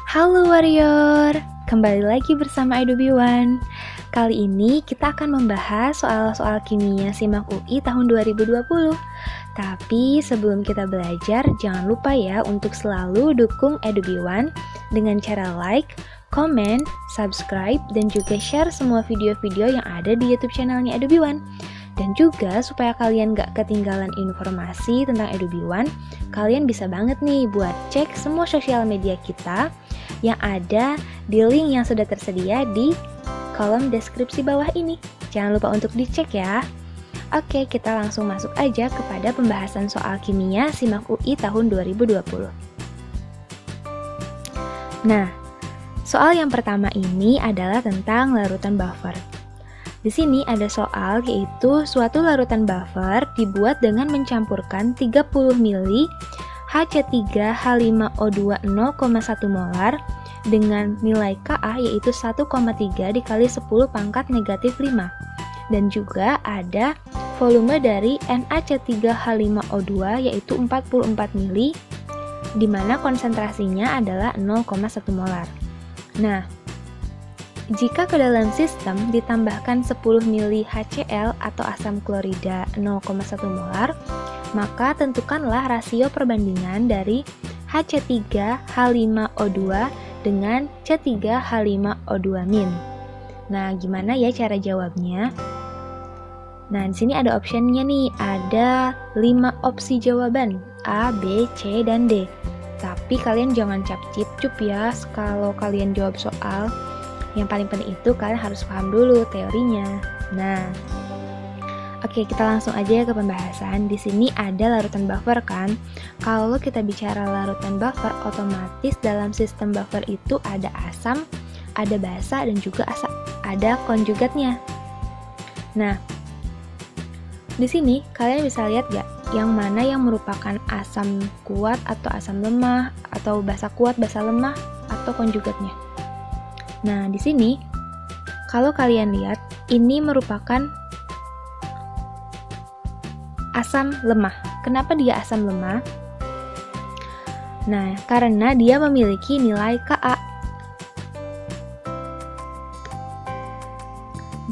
Halo Warrior, kembali lagi bersama Edubiwan. Kali ini kita akan membahas soal-soal kimia SIMAK UI tahun 2020. Tapi sebelum kita belajar, jangan lupa ya untuk selalu dukung Edubiwan dengan cara like, komen, subscribe, dan juga share semua video-video yang ada di YouTube channelnya Edubiwan. Dan juga supaya kalian gak ketinggalan informasi tentang Edubiwan, kalian bisa banget nih buat cek semua sosial media kita yang ada di link yang sudah tersedia di kolom deskripsi bawah ini. Jangan lupa untuk dicek ya. Oke, kita langsung masuk aja kepada pembahasan soal kimia SIMAK UI tahun 2020. Nah, soal yang pertama ini adalah tentang larutan buffer. Di sini ada soal yaitu suatu larutan buffer dibuat dengan mencampurkan 30 ml HC3H5O2 0,1 molar dengan nilai Ka yaitu 1,3 dikali 10 pangkat negatif 5. Dan juga ada volume dari NaC3H5O2 yaitu 44 ml di mana konsentrasinya adalah 0,1 molar. Nah, jika ke dalam sistem ditambahkan 10 ml HCl atau asam klorida 0,1 molar, maka tentukanlah rasio perbandingan dari HC3H5O2 dengan C3H5O2-. Nah, gimana ya cara jawabnya? Nah, di sini ada optionnya nih, ada 5 opsi jawaban, A, B, C, dan D. Tapi kalian jangan cap-cip-cup ya kalau kalian jawab soal. Yang paling penting itu kalian harus paham dulu teorinya. Nah, oke, kita langsung aja ke pembahasan. Di sini ada larutan buffer kan. Kalau kita bicara larutan buffer, otomatis dalam sistem buffer itu ada asam, ada basa, dan juga ada konjugatnya. Nah, di sini kalian bisa lihat gak yang mana yang merupakan asam kuat atau asam lemah, atau basa kuat, basa lemah, atau konjugatnya. Nah, di sini kalau kalian lihat ini merupakan asam lemah. Kenapa dia asam lemah? Nah, karena dia memiliki nilai Ka.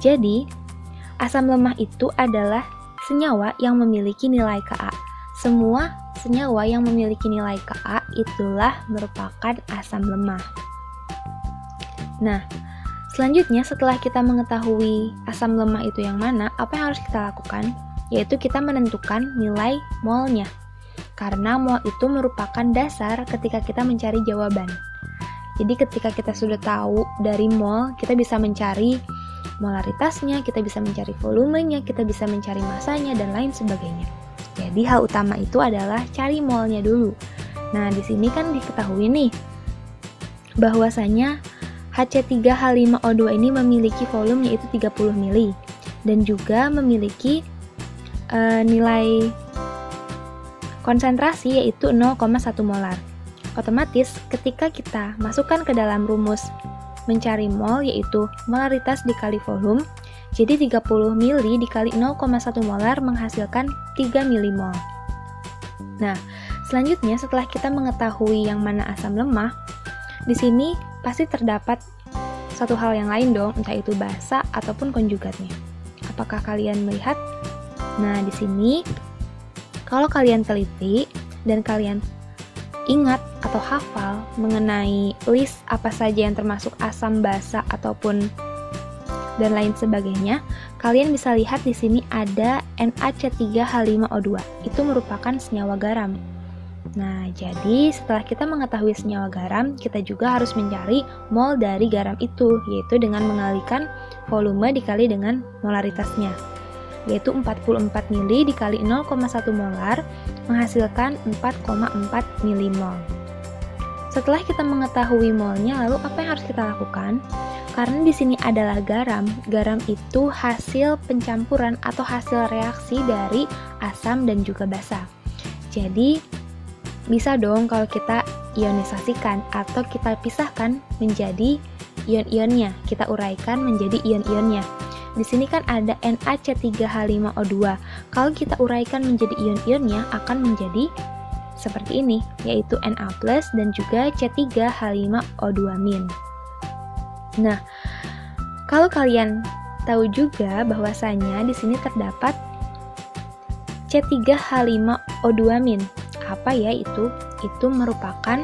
Jadi, asam lemah itu adalah senyawa yang memiliki nilai Ka. Semua senyawa yang memiliki nilai Ka itulah merupakan asam lemah. Nah, selanjutnya setelah kita mengetahui asam lemah itu yang mana, apa yang harus kita lakukan? Yaitu kita menentukan nilai molnya. Karena mol itu merupakan dasar ketika kita mencari jawaban. Jadi ketika kita sudah tahu dari mol, kita bisa mencari molaritasnya, kita bisa mencari volumenya, kita bisa mencari masanya, dan lain sebagainya. Jadi hal utama itu adalah cari molnya dulu. Nah, di sini kan diketahui nih bahwasanya HC3H5O2 ini memiliki volume yaitu 30 ml dan juga memiliki nilai konsentrasi yaitu 0,1 molar. Otomatis ketika kita masukkan ke dalam rumus mencari mol yaitu molaritas dikali volume, jadi 30 ml dikali 0,1 molar menghasilkan 3 milimol. Nah, selanjutnya setelah kita mengetahui yang mana asam lemah, di sini pasti terdapat satu hal yang lain dong, entah itu basa ataupun konjugatnya. Apakah kalian melihat? Nah, di sini kalau kalian teliti dan kalian ingat atau hafal mengenai list apa saja yang termasuk asam, basa ataupun dan lain sebagainya, kalian bisa lihat di sini ada NaC3H5O2. Itu merupakan senyawa garam. Nah, jadi setelah kita mengetahui senyawa garam, kita juga harus mencari mol dari garam itu, yaitu dengan mengalikan volume dikali dengan molaritasnya, yaitu 44 ml dikali 0,1 molar menghasilkan 4,4 milimol. Setelah kita mengetahui molnya, lalu apa yang harus kita lakukan? Karena di sini adalah garam, garam itu hasil pencampuran atau hasil reaksi dari asam dan juga basa. Jadi, bisa dong kalau kita ionisasikan atau kita pisahkan menjadi ion-ionnya, kita uraikan menjadi ion-ionnya. Di sini kan ada NaC3H5O2. Kalau kita uraikan menjadi ion-ionnya akan menjadi seperti ini, yaitu Na+ dan juga C3H5O2-. Nah, kalau kalian tahu juga bahwasanya di sini terdapat C3H5O2-. Apa ya itu? Itu merupakan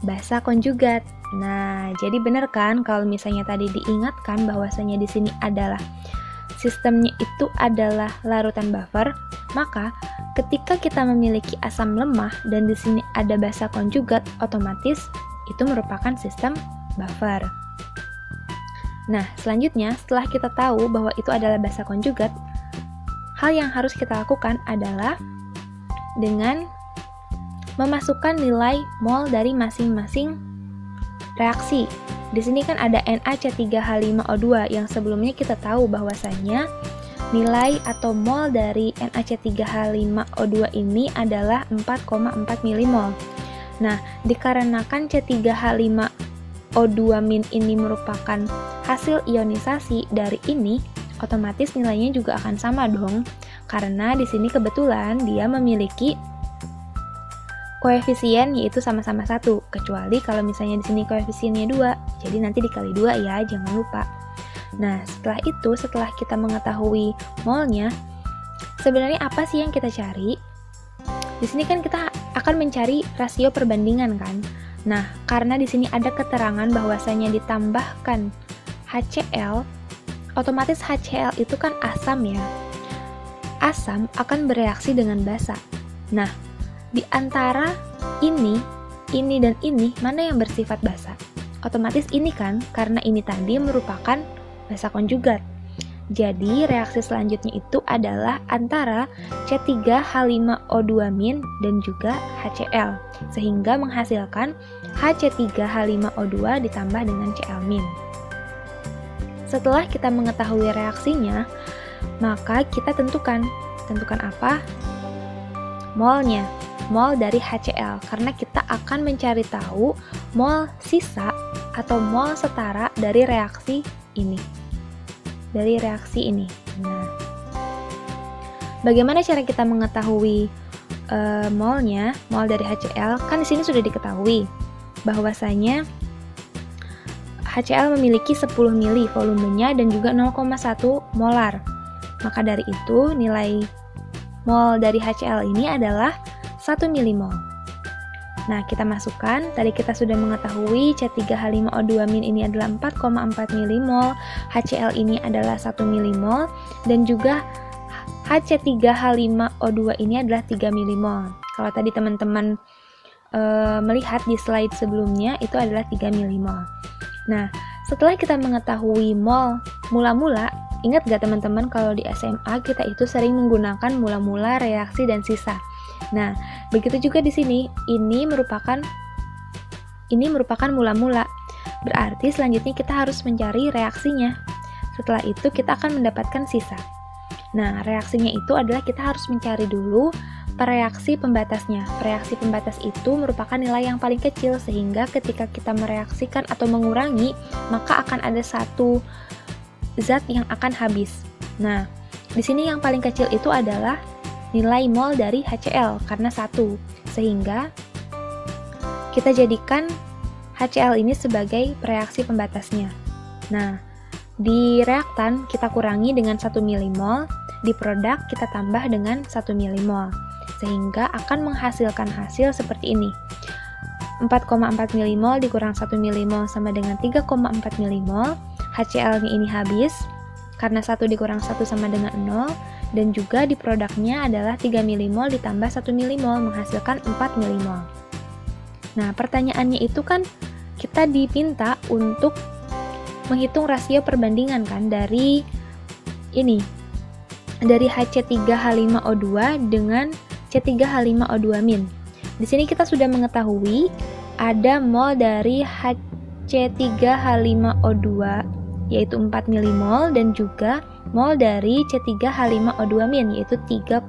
basa konjugat. Nah, jadi benar kan kalau misalnya tadi diingatkan bahwasanya di sini adalah sistemnya itu adalah larutan buffer, maka ketika kita memiliki asam lemah dan di sini ada basa konjugat, otomatis itu merupakan sistem buffer. Nah, selanjutnya setelah kita tahu bahwa itu adalah basa konjugat, hal yang harus kita lakukan adalah dengan memasukkan nilai mol dari masing-masing reaksi. Di sini kan ada NaC3H5O2 yang sebelumnya kita tahu bahwasanya nilai atau mol dari NaC3H5O2 ini adalah 4,4 milimol. Nah, dikarenakan C3H5O2- ini merupakan hasil ionisasi dari ini, otomatis nilainya juga akan sama dong. Karena di sini kebetulan dia memiliki koefisien yaitu sama-sama 1, kecuali kalau misalnya di sini koefisiennya 2, jadi nanti dikali 2 ya, jangan lupa. Nah, setelah kita mengetahui molnya, sebenarnya apa sih yang kita cari? Di sini kan kita akan mencari rasio perbandingan kan. Nah, karena di sini ada keterangan bahwasanya ditambahkan HCl, otomatis HCl itu kan asam ya. Asam akan bereaksi dengan basa. Nah, di antara ini dan ini, mana yang bersifat basa? Otomatis ini kan, karena ini tadi merupakan basa konjugat. Jadi, reaksi selanjutnya itu adalah antara C3H5O2- dan juga HCl, sehingga menghasilkan HC3H5O2 ditambah dengan Cl-. Setelah kita mengetahui reaksinya, maka kita tentukan apa? Molnya. Mol dari HCl, karena kita akan mencari tahu mol sisa atau mol setara dari reaksi ini. Nah, bagaimana cara kita mengetahui molnya, mol dari HCl? Kan di sini sudah diketahui bahwasanya HCl memiliki 10 mili volumenya dan juga 0,1 molar. Maka dari itu nilai mol dari HCl ini adalah 1 milimol. Nah, kita masukkan, tadi kita sudah mengetahui C3H5O2- ini adalah 4,4 milimol, HCl ini adalah 1 milimol, dan juga HC3H5O2 ini adalah 3 milimol. Kalau tadi teman-teman melihat di slide sebelumnya, itu adalah 3 milimol. Nah, setelah kita mengetahui mol mula-mula, ingat gak teman-teman kalau di SMA kita itu sering menggunakan mula-mula, reaksi, dan sisa. Nah, begitu juga di sini, ini merupakan mula-mula. Berarti selanjutnya kita harus mencari reaksinya. Setelah itu kita akan mendapatkan sisa. Nah, reaksinya itu adalah kita harus mencari dulu reaksi pembatasnya. Reaksi pembatas itu merupakan nilai yang paling kecil, sehingga ketika kita mereaksikan atau mengurangi, maka akan ada satu zat yang akan habis. Nah, di sini yang paling kecil itu adalah nilai mol dari HCl karena 1, sehingga kita jadikan HCl ini sebagai reaksi pembatasnya. Nah, di reaktan kita kurangi dengan 1 milimol, di produk kita tambah dengan 1 milimol, sehingga akan menghasilkan hasil seperti ini. 4,4 milimol dikurang 1 milimol sama dengan 3,4 milimol. HCl-nya ini habis, karena 1 dikurang 1 sama dengan 0, dan juga di produknya adalah 3 milimol ditambah 1 milimol menghasilkan 4 milimol. Nah, pertanyaannya itu kan kita diminta untuk menghitung rasio perbandingan kan dari ini, dari HC3H5O2 dengan C3H5O2-. Di sini kita sudah mengetahui ada mol dari HC3H5O2 yaitu 4 milimol dan juga mol dari C3H5O2- yaitu 3,4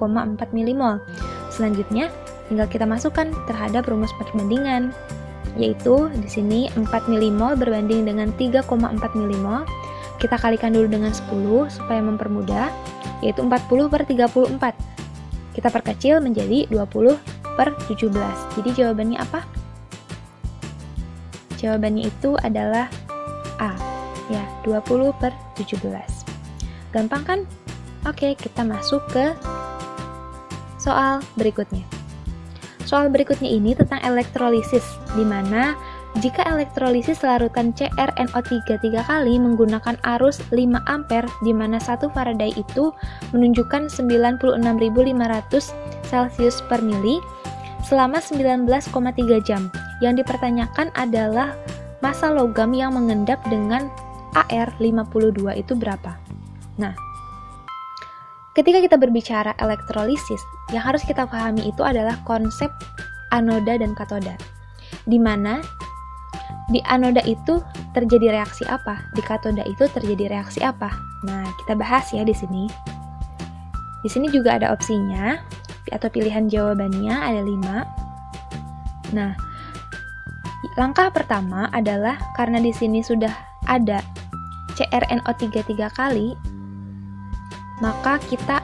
milimol. Selanjutnya tinggal kita masukkan terhadap rumus perbandingan, yaitu di sini 4 milimol berbanding dengan 3,4 milimol. Kita kalikan dulu dengan 10 supaya mempermudah, yaitu 40/34. kita perkecil menjadi 20/17. Jadi jawabannya apa? Jawabannya itu adalah A, ya, 20/17. Gampang kan? Oke, kita masuk ke soal berikutnya. Soal berikutnya ini tentang elektrolisis, di mana jika elektrolisis larutan CrNO3 3 kali menggunakan arus 5 ampere, di mana 1 Faraday itu menunjukkan 96.500 Celcius per mili selama 19,3 jam. Yang dipertanyakan adalah massa logam yang mengendap dengan AR52 itu berapa? Nah, ketika kita berbicara elektrolisis, yang harus kita pahami itu adalah konsep anoda dan katoda, di mana di anoda itu terjadi reaksi apa, di katoda itu terjadi reaksi apa. Nah, kita bahas ya di sini. Di sini juga ada opsinya atau pilihan jawabannya ada 5. Nah, langkah pertama adalah karena di sini sudah ada CrNO3 3 kali, maka kita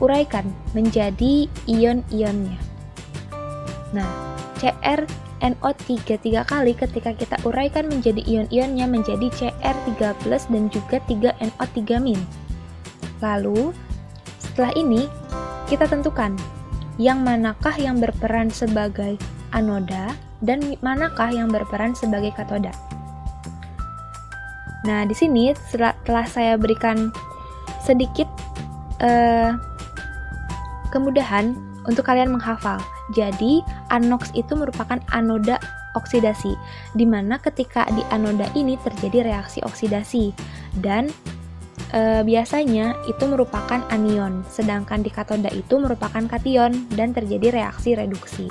uraikan menjadi ion-ionnya. Nah, CrNO3 3 kali ketika kita uraikan menjadi ion-ionnya menjadi Cr3+ dan juga 3NO3-. Lalu, setelah ini kita tentukan yang manakah yang berperan sebagai anoda dan manakah yang berperan sebagai katoda. Nah, di sini setelah saya berikan sedikit kemudahan untuk kalian menghafal. Jadi, anoks itu merupakan anoda oksidasi, di mana ketika di anoda ini terjadi reaksi oksidasi, dan biasanya itu merupakan anion, sedangkan di katoda itu merupakan kation dan terjadi reaksi reduksi.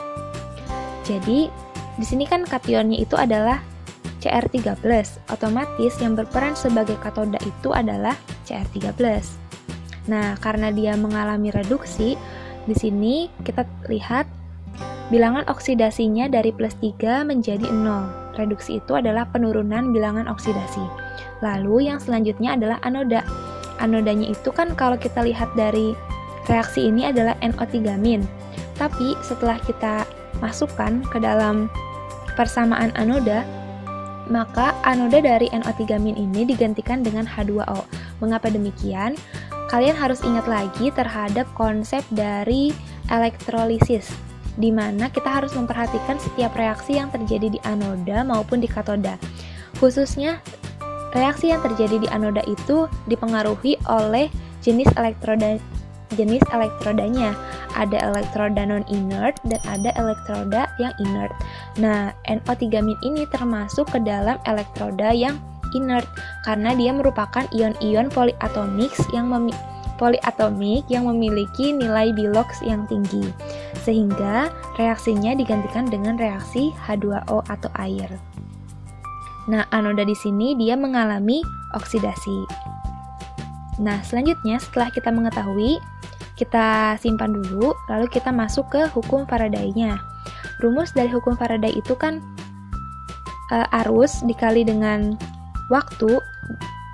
Jadi, di sini kan kationnya itu adalah Cr3+, otomatis yang berperan sebagai katoda itu adalah Cr3+. Nah, karena dia mengalami reduksi, di sini kita lihat bilangan oksidasinya dari +3 menjadi 0. Reduksi itu adalah penurunan bilangan oksidasi. Lalu yang selanjutnya adalah anoda. Anodanya itu kan kalau kita lihat dari reaksi ini adalah NO3-. Tapi setelah kita masukkan ke dalam persamaan anoda, maka anoda dari NO3- ini digantikan dengan H2O. Mengapa demikian? Kalian harus ingat lagi terhadap konsep dari elektrolisis, di mana kita harus memperhatikan setiap reaksi yang terjadi di anoda maupun di katoda. Khususnya, reaksi yang terjadi di anoda itu dipengaruhi oleh jenis elektrodanya. Ada elektroda non-inert dan ada elektroda yang inert. Nah, NO3- ini termasuk ke dalam elektroda yang inert karena dia merupakan ion-ion poliatomik yang memiliki nilai Bilox yang tinggi, sehingga reaksinya digantikan dengan reaksi H2O atau air. Nah, anoda di sini dia mengalami oksidasi. Nah, selanjutnya setelah kita mengetahui, kita simpan dulu, lalu kita masuk ke hukum Faraday-nya. Rumus dari hukum Faraday itu kan arus dikali dengan waktu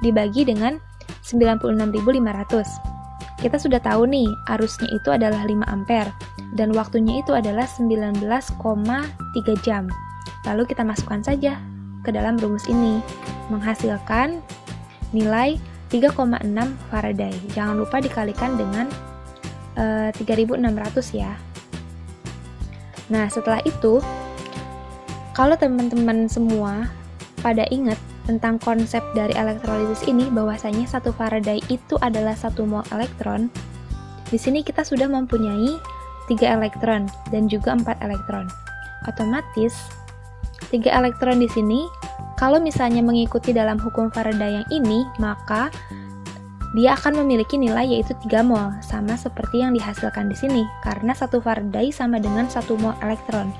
dibagi dengan 96.500. Kita sudah tahu nih, arusnya itu adalah 5 ampere dan waktunya itu adalah 19,3 jam. Lalu kita masukkan saja ke dalam rumus ini, menghasilkan nilai 3,6 Faraday. Jangan lupa dikalikan dengan 3.600 ya. Nah, setelah itu, kalau teman-teman semua pada ingat tentang konsep dari elektrolisis ini, bahwasanya 1 Faraday itu adalah 1 mol elektron. Di sini kita sudah mempunyai 3 elektron dan juga 4 elektron. Otomatis 3 elektron di sini kalau misalnya mengikuti dalam hukum Faraday yang ini, maka dia akan memiliki nilai yaitu 3 mol, sama seperti yang dihasilkan di sini, karena 1 Faraday sama dengan 1 mol elektron.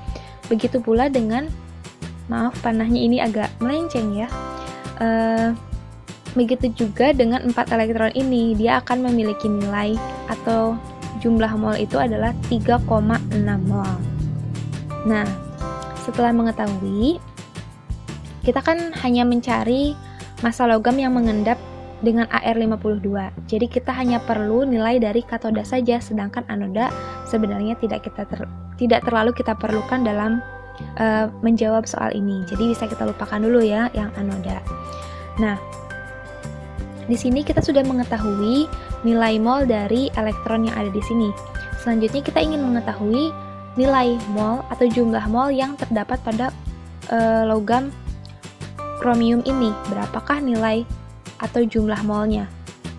Begitu pula dengan, maaf panahnya ini agak melenceng ya, begitu juga dengan 4 elektron ini, dia akan memiliki nilai atau jumlah mol itu adalah 3,6 mol. Nah, setelah mengetahui, kita kan hanya mencari massa logam yang mengendap dengan AR 52. Jadi kita hanya perlu nilai dari katoda saja, sedangkan anoda sebenarnya tidak terlalu kita perlukan dalam menjawab soal ini. Jadi bisa kita lupakan dulu ya yang anoda. Nah, di sini kita sudah mengetahui nilai mol dari elektron yang ada di sini. Selanjutnya kita ingin mengetahui nilai mol atau jumlah mol yang terdapat pada logam kromium ini. Berapakah nilai atau jumlah molnya?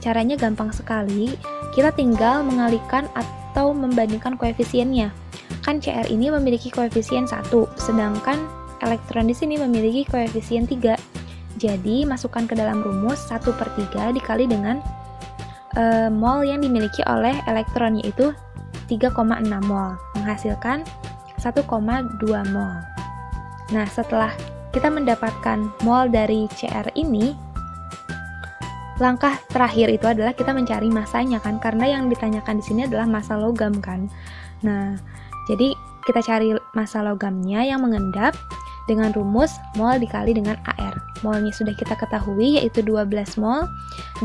Caranya gampang sekali, kita tinggal mengalihkan atau membandingkan koefisiennya. Kan Cr ini memiliki koefisien 1, sedangkan elektron di sini memiliki koefisien 3. Jadi, masukkan ke dalam rumus 1/3 dikali dengan mol yang dimiliki oleh elektron, yaitu 3,6 mol, menghasilkan 1,2 mol. Nah, setelah kita mendapatkan mol dari Cr ini, langkah terakhir itu adalah kita mencari masanya kan, karena yang ditanyakan di sini adalah massa logam kan. Nah, jadi kita cari massa logamnya yang mengendap dengan rumus mol dikali dengan AR. Molnya sudah kita ketahui yaitu 12 mol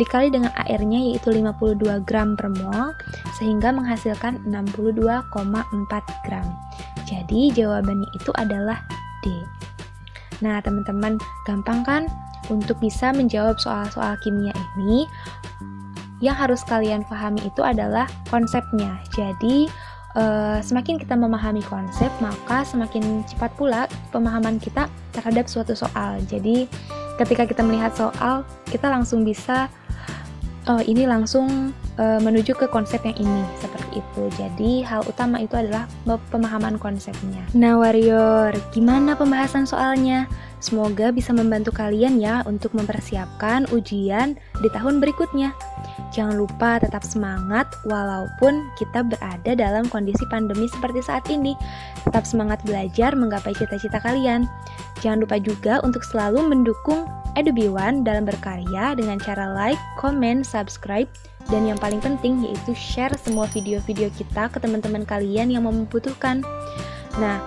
dikali dengan AR-nya yaitu 52 gram per mol, sehingga menghasilkan 62,4 gram. Jadi jawabannya itu adalah D. Nah, teman-teman, gampang kan? Untuk bisa menjawab soal-soal kimia ini, yang harus kalian pahami itu adalah konsepnya. Jadi, semakin kita memahami konsep, maka semakin cepat pula pemahaman kita terhadap suatu soal. Jadi, ketika kita melihat soal, kita langsung bisa menuju ke konsep yang ini, seperti itu. Jadi, hal utama itu adalah pemahaman konsepnya. Nah, Warrior, gimana pembahasan soalnya? Semoga bisa membantu kalian ya untuk mempersiapkan ujian di tahun berikutnya. Jangan lupa tetap semangat walaupun kita berada dalam kondisi pandemi seperti saat ini. Tetap semangat belajar menggapai cita-cita kalian. Jangan lupa juga untuk selalu mendukung EduBee1 dalam berkarya dengan cara like, comment, subscribe, dan yang paling penting yaitu share semua video-video kita ke teman-teman kalian yang membutuhkan. Nah,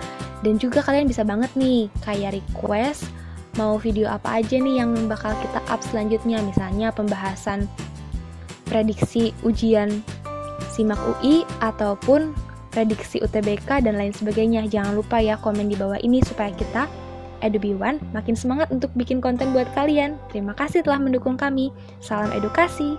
dan juga kalian bisa banget nih kayak request mau video apa aja nih yang bakal kita up selanjutnya, misalnya pembahasan prediksi ujian SIMAK UI ataupun prediksi UTBK dan lain sebagainya. Jangan lupa ya komen di bawah ini supaya kita EduBee1 makin semangat untuk bikin konten buat kalian. Terima kasih telah mendukung kami. Salam edukasi.